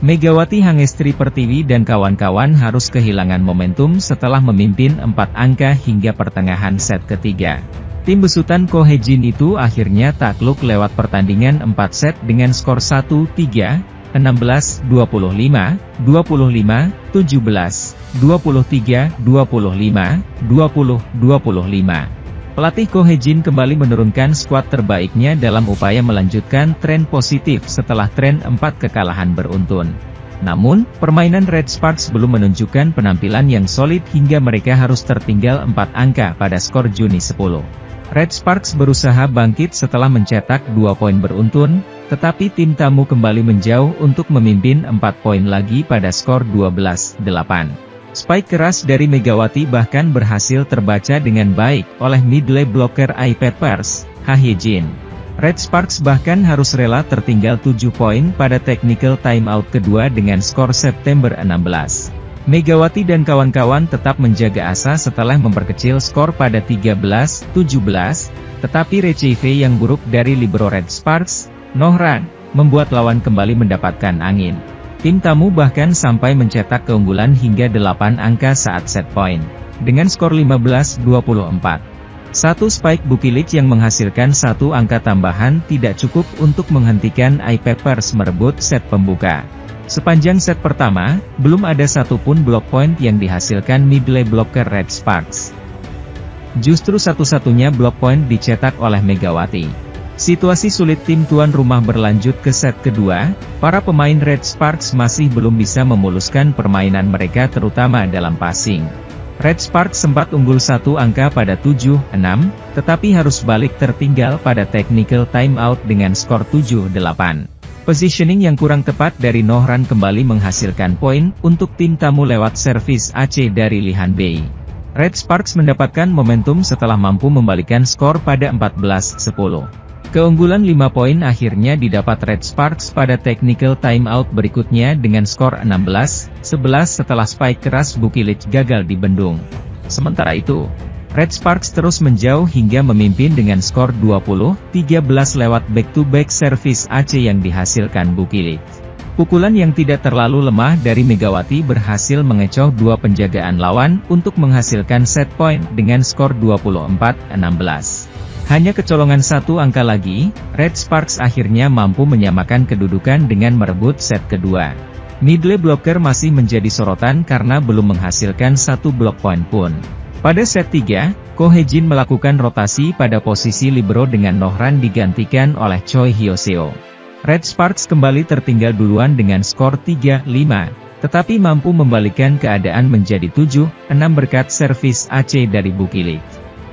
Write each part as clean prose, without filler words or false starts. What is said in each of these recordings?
Megawati Hangestri Pertiwi dan kawan-kawan harus kehilangan momentum setelah memimpin 4 angka hingga pertengahan set ketiga. Tim besutan Ko Hye-jin itu akhirnya takluk lewat pertandingan 4 set dengan skor 1-3, 16-25, 25-17, 23-25, 20-25. Pelatih Ko Hye-jin kembali menurunkan skuad terbaiknya dalam upaya melanjutkan tren positif setelah tren 4 kekalahan beruntun. Namun, permainan Red Sparks belum menunjukkan penampilan yang solid hingga mereka harus tertinggal 4 angka pada skor Juni 10. Red Sparks berusaha bangkit setelah mencetak 2 poin beruntun, tetapi tim tamu kembali menjauh untuk memimpin 4 poin lagi pada skor 12-8. Spike keras dari Megawati bahkan berhasil terbaca dengan baik oleh middle blocker Ai Peppers, Ha Hye-jin. Red Sparks bahkan harus rela tertinggal 7 poin pada technical timeout kedua dengan skor September 16. Megawati dan kawan-kawan tetap menjaga asa setelah memperkecil skor pada 13-17, tetapi receive yang buruk dari libero Red Sparks, Nohran, membuat lawan kembali mendapatkan angin. Tim tamu bahkan sampai mencetak keunggulan hingga 8 angka saat set point, dengan skor 15-24. Satu spike Bukilic yang menghasilkan 1 angka tambahan tidak cukup untuk menghentikan Ai Peppers merebut set pembuka. Sepanjang set pertama, belum ada satupun block point yang dihasilkan middle blocker Red Sparks. Justru satu-satunya block point dicetak oleh Megawati. Situasi sulit tim tuan rumah berlanjut ke set kedua, para pemain Red Sparks masih belum bisa memuluskan permainan mereka terutama dalam passing. Red Sparks sempat unggul 1 angka pada 7-6, tetapi harus balik tertinggal pada technical timeout dengan skor 7-8. Positioning yang kurang tepat dari Nohran kembali menghasilkan poin untuk tim tamu lewat servis AC dari Lee Han-bae. Red Sparks mendapatkan momentum setelah mampu membalikan skor pada 14-10. Keunggulan 5 poin akhirnya didapat Red Sparks pada technical timeout berikutnya dengan skor 16-11 setelah spike keras Bukilic gagal dibendung. Sementara itu, Red Sparks terus menjauh hingga memimpin dengan skor 20-13 lewat back-to-back service AC yang dihasilkan Bukilic. Pukulan yang tidak terlalu lemah dari Megawati berhasil mengecoh 2 penjagaan lawan untuk menghasilkan set point dengan skor 24-16. Hanya kecolongan 1 angka lagi, Red Sparks akhirnya mampu menyamakan kedudukan dengan merebut set kedua. Middle blocker masih menjadi sorotan karena belum menghasilkan 1 block point pun. Pada set 3, Ko Hye-jin melakukan rotasi pada posisi libero dengan Nohran digantikan oleh Choi Hyo-seo. Red Sparks kembali tertinggal duluan dengan skor 3-5, tetapi mampu membalikkan keadaan menjadi 7-6 berkat servis AC dari Bukilic.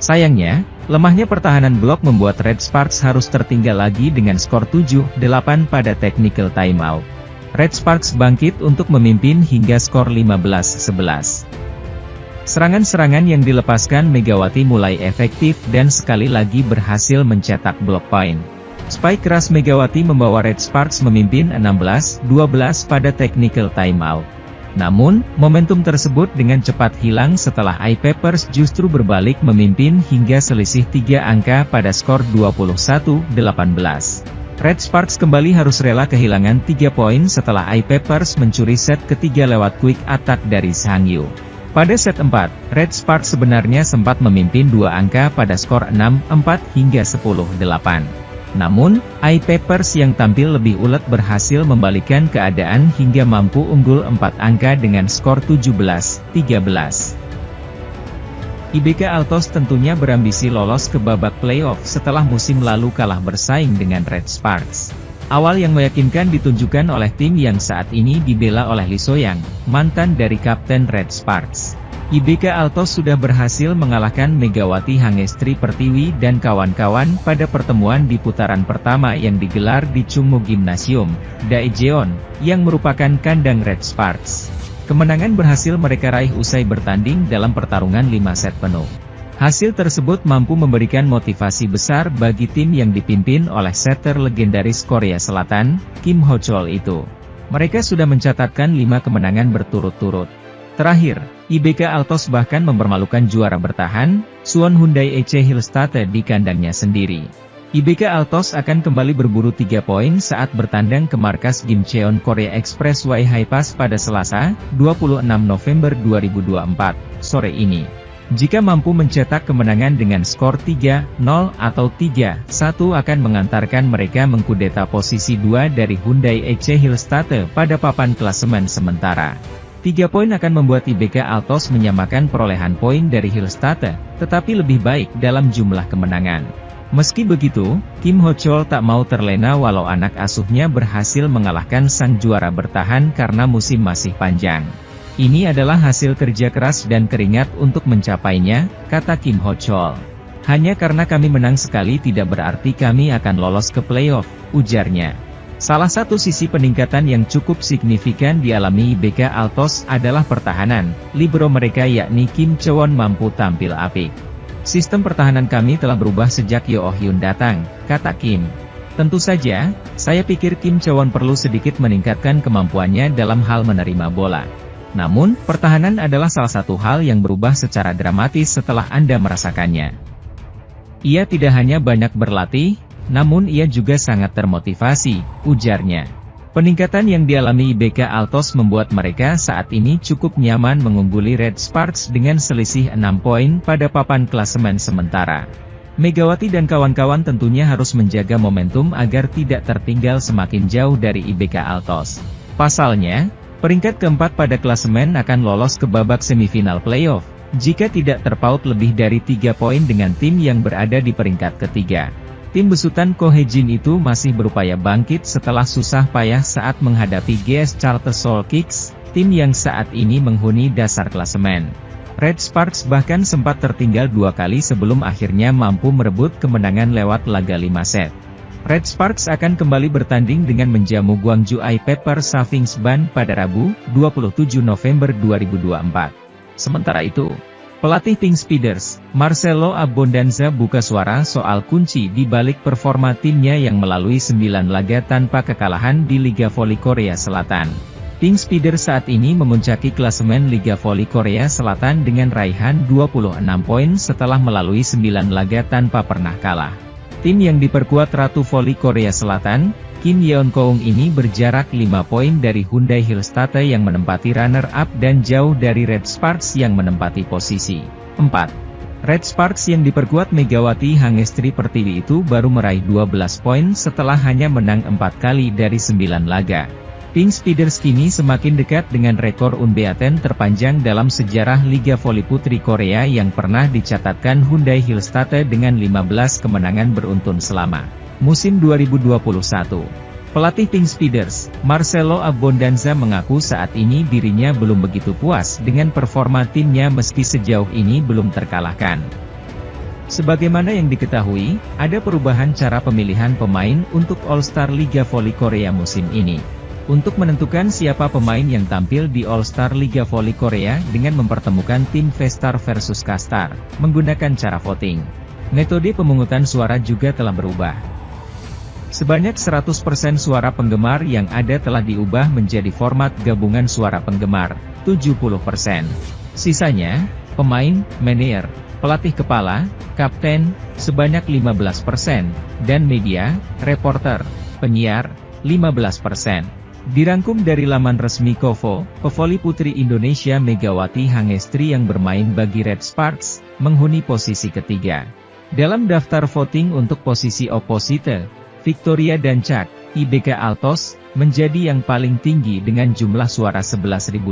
Sayangnya, lemahnya pertahanan blok membuat Red Sparks harus tertinggal lagi dengan skor 7-8 pada technical timeout. Red Sparks bangkit untuk memimpin hingga skor 15-11. Serangan-serangan yang dilepaskan Megawati mulai efektif dan sekali lagi berhasil mencetak block point. Spike keras Megawati membawa Red Sparks memimpin 16-12 pada technical timeout. Namun, momentum tersebut dengan cepat hilang setelah Ai Peppers justru berbalik memimpin hingga selisih 3 angka pada skor 21-18. Red Sparks kembali harus rela kehilangan 3 poin setelah Ai Peppers mencuri set ketiga lewat quick attack dari Sang-yu. Pada set 4, Red Sparks sebenarnya sempat memimpin 2 angka pada skor 6-4 hingga 10-8. Namun, Ai Peppers yang tampil lebih ulet berhasil membalikkan keadaan hingga mampu unggul 4 angka dengan skor 17-13. IBK Altos tentunya berambisi lolos ke babak playoff setelah musim lalu kalah bersaing dengan Red Sparks. Awal yang meyakinkan ditunjukkan oleh tim yang saat ini dibela oleh Lee So-yang, mantan dari kapten Red Sparks. IBK Altos sudah berhasil mengalahkan Megawati Hangestri Pertiwi dan kawan-kawan pada pertemuan di putaran pertama yang digelar di Chungmu Gymnasium, Daejeon, yang merupakan kandang Red Sparks. Kemenangan berhasil mereka raih usai bertanding dalam pertarungan 5 set penuh. Hasil tersebut mampu memberikan motivasi besar bagi tim yang dipimpin oleh setter legendaris Korea Selatan, Kim Ho-chol itu. Mereka sudah mencatatkan 5 kemenangan berturut-turut. Terakhir, IBK Altos bahkan mempermalukan juara bertahan, Suwon Hyundai EC Hillstatte di kandangnya sendiri. IBK Altos akan kembali berburu 3 poin saat bertandang ke markas Gimcheon Korea Expressway Hi-Pass pada Selasa, 26 November 2024, sore ini. Jika mampu mencetak kemenangan dengan skor 3-0 atau 3-1 akan mengantarkan mereka mengkudeta posisi 2 dari Hyundai EC Hillstatte pada papan klasemen sementara. 3 poin akan membuat IBK Altos menyamakan perolehan poin dari Hillstatte, tetapi lebih baik dalam jumlah kemenangan. Meski begitu, Kim Ho-chol tak mau terlena walau anak asuhnya berhasil mengalahkan sang juara bertahan karena musim masih panjang. Ini adalah hasil kerja keras dan keringat untuk mencapainya, kata Kim Ho-chol. Hanya karena kami menang sekali tidak berarti kami akan lolos ke playoff, ujarnya. Salah satu sisi peningkatan yang cukup signifikan dialami IBK Altos adalah pertahanan. Libero mereka yakni Kim Chewon mampu tampil apik. Sistem pertahanan kami telah berubah sejak Yo Oh-hyun datang, kata Kim. Tentu saja, saya pikir Kim Chewon perlu sedikit meningkatkan kemampuannya dalam hal menerima bola. Namun, pertahanan adalah salah satu hal yang berubah secara dramatis setelah Anda merasakannya. Ia tidak hanya banyak berlatih, namun ia juga sangat termotivasi, ujarnya. Peningkatan yang dialami IBK Altos membuat mereka saat ini cukup nyaman mengungguli Red Sparks dengan selisih 6 poin pada papan klasemen sementara. Megawati dan kawan-kawan tentunya harus menjaga momentum agar tidak tertinggal semakin jauh dari IBK Altos. Pasalnya, peringkat keempat pada klasemen akan lolos ke babak semifinal playoff, jika tidak terpaut lebih dari 3 poin dengan tim yang berada di peringkat ketiga. Tim besutan Ko Hae-jin itu masih berupaya bangkit setelah susah payah saat menghadapi GS Charter Seoul Kicks, tim yang saat ini menghuni dasar klasemen. Red Sparks bahkan sempat tertinggal 2 kali sebelum akhirnya mampu merebut kemenangan lewat laga 5 set. Red Sparks akan kembali bertanding dengan menjamu Gwangju I Pepper Savings Band pada Rabu, 27 November 2024. Sementara itu, pelatih Pink Speeders, Marcelo Abondanza buka suara soal kunci di balik performa timnya yang melalui 9 laga tanpa kekalahan di Liga Voli Korea Selatan. Pink Speeders saat ini memuncaki klasemen Liga Voli Korea Selatan dengan raihan 26 poin setelah melalui 9 laga tanpa pernah kalah. Tim yang diperkuat Ratu Voli Korea Selatan, Kim Yeon-keung ini berjarak 5 poin dari Hyundai Hillstatte yang menempati runner-up dan jauh dari Red Sparks yang menempati posisi 4. Red Sparks yang diperkuat Megawati Hangestri Pertiwi itu baru meraih 12 poin setelah hanya menang 4 kali dari 9 laga. Pink Speeders kini semakin dekat dengan rekor unbeaten terpanjang dalam sejarah Liga Voli Putri Korea yang pernah dicatatkan Hyundai Hillstatte dengan 15 kemenangan beruntun selama musim 2021. Pelatih Pink Speeders, Marcelo Abondanza mengaku saat ini dirinya belum begitu puas dengan performa timnya meski sejauh ini belum terkalahkan. Sebagaimana yang diketahui, ada perubahan cara pemilihan pemain untuk All-Star Liga Voli Korea musim ini. Untuk menentukan siapa pemain yang tampil di All-Star Liga Voli Korea dengan mempertemukan tim V-Star versus K-Star, menggunakan cara voting. Metode pemungutan suara juga telah berubah. Sebanyak 100% suara penggemar yang ada telah diubah menjadi format gabungan suara penggemar, 70%. Sisanya, pemain, manajer, pelatih kepala, kapten, sebanyak 15%, dan media, reporter, penyiar, 15%. Dirangkum dari laman resmi KOVO, pevoli putri Indonesia Megawati Hangestri yang bermain bagi Red Sparks, menghuni posisi ketiga. Dalam daftar voting untuk posisi oposite, Victoria dan Chak, IBK Altos, menjadi yang paling tinggi dengan jumlah suara 11.000 lebih.